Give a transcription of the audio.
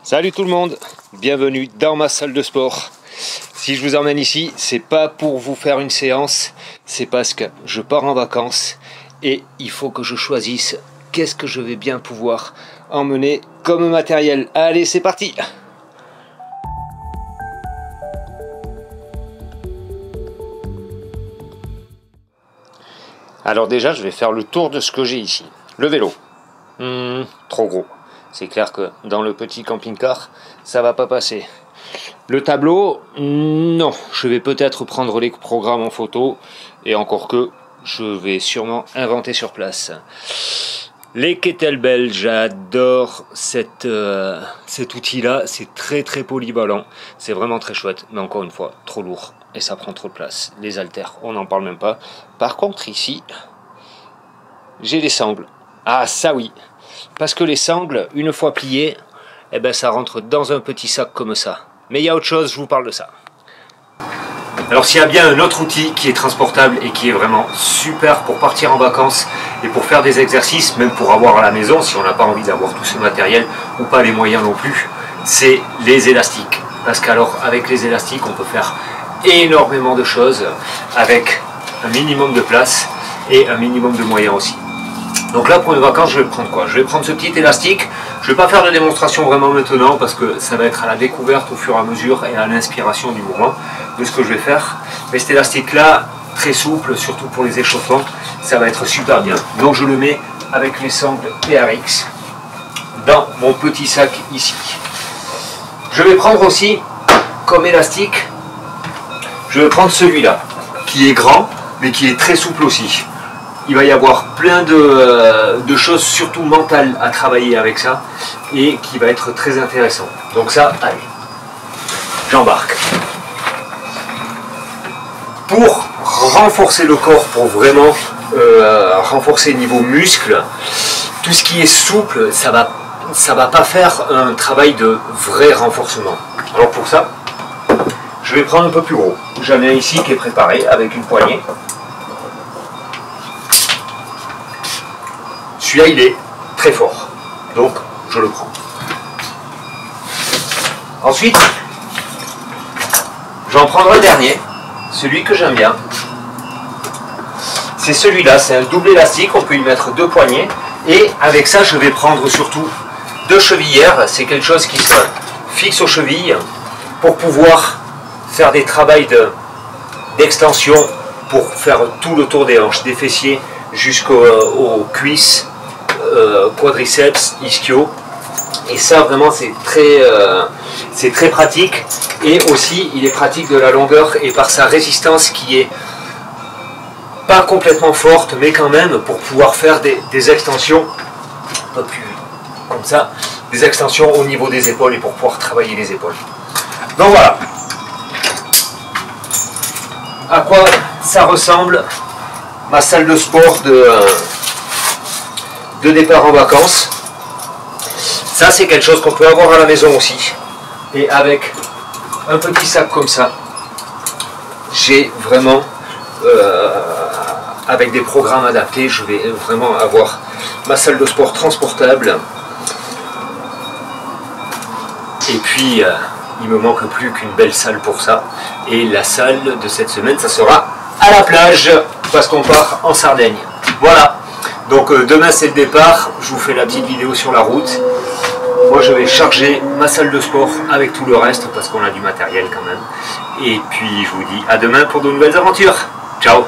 Salut tout le monde, bienvenue dans ma salle de sport. Si je vous emmène ici, c'est pas pour vous faire une séance, c'est parce que je pars en vacances et il faut que je choisisse qu'est-ce que je vais bien pouvoir emmener comme matériel. Allez, c'est parti! Alors déjà, je vais faire le tour de ce que j'ai ici. Le vélo, trop gros. C'est clair que dans le petit camping-car, ça va pas passer. Le tableau, non. Je vais peut-être prendre les programmes en photo, et encore que, je vais sûrement inventer sur place. Les kettlebells, j'adore cet outil-là. C'est très très polyvalent. C'est vraiment très chouette, mais encore une fois, trop lourd. Et ça prend trop de place. Les haltères, on n'en parle même pas. Par contre, ici, j'ai les sangles. Ah, ça oui. Parce que les sangles, une fois pliées, eh ben, ça rentre dans un petit sac comme ça. Mais il y a autre chose, je vous parle de ça. Alors s'il y a bien un autre outil qui est transportable et qui est vraiment super pour partir en vacances et pour faire des exercices, même pour avoir à la maison, si on n'a pas envie d'avoir tout ce matériel ou pas les moyens non plus, c'est les élastiques. Parce qu'alors avec les élastiques, on peut faire énormément de choses avec un minimum de place et un minimum de moyens aussi. Donc là, pour les vacances, je vais prendre quoi? Je vais prendre ce petit élastique. Je ne vais pas faire de démonstration vraiment maintenant parce que ça va être à la découverte au fur et à mesure et à l'inspiration du moment de ce que je vais faire. Mais cet élastique-là, très souple, surtout pour les échauffements, ça va être super bien. Donc je le mets avec les sangles TRX dans mon petit sac ici. Je vais prendre aussi, comme élastique, je vais prendre celui-là, qui est grand, mais qui est très souple aussi. Il va y avoir plein de choses, surtout mentales, à travailler avec ça, et qui va être très intéressant. Donc ça, allez, j'embarque. Pour renforcer le corps, pour vraiment renforcer niveau muscle, tout ce qui est souple, ça va pas faire un travail de vrai renforcement. Alors pour ça, je vais prendre un peu plus gros. J'en ai un ici qui est préparé avec une poignée. Celui-là, il est très fort, donc je le prends. Ensuite, j'en prendrai le dernier, celui que j'aime bien. C'est celui-là, c'est un double élastique, on peut y mettre deux poignées. Et avec ça, je vais prendre surtout deux chevillères. C'est quelque chose qui se fixe aux chevilles pour pouvoir faire des travails d'extension, pour faire tout le tour des hanches, des fessiers jusqu'aux cuisses, quadriceps, ischio. Et ça vraiment c'est très pratique, et aussi il est pratique de la longueur et par sa résistance qui est pas complètement forte, mais quand même pour pouvoir faire des extensions un peu plus comme ça, des extensions au niveau des épaules et pour pouvoir travailler les épaules. Donc voilà à quoi ça ressemble ma salle de sport de départ en vacances. Ça, c'est quelque chose qu'on peut avoir à la maison aussi. Et avec un petit sac comme ça, j'ai vraiment, avec des programmes adaptés, je vais vraiment avoir ma salle de sport transportable. Et puis, il me manque plus qu'une belle salle pour ça. Et la salle de cette semaine, ça sera à la plage, parce qu'on part en Sardaigne. Voilà. Donc demain c'est le départ, je vous fais la petite vidéo sur la route. Moi je vais charger ma salle de sport avec tout le reste parce qu'on a du matériel quand même. Et puis je vous dis à demain pour de nouvelles aventures. Ciao!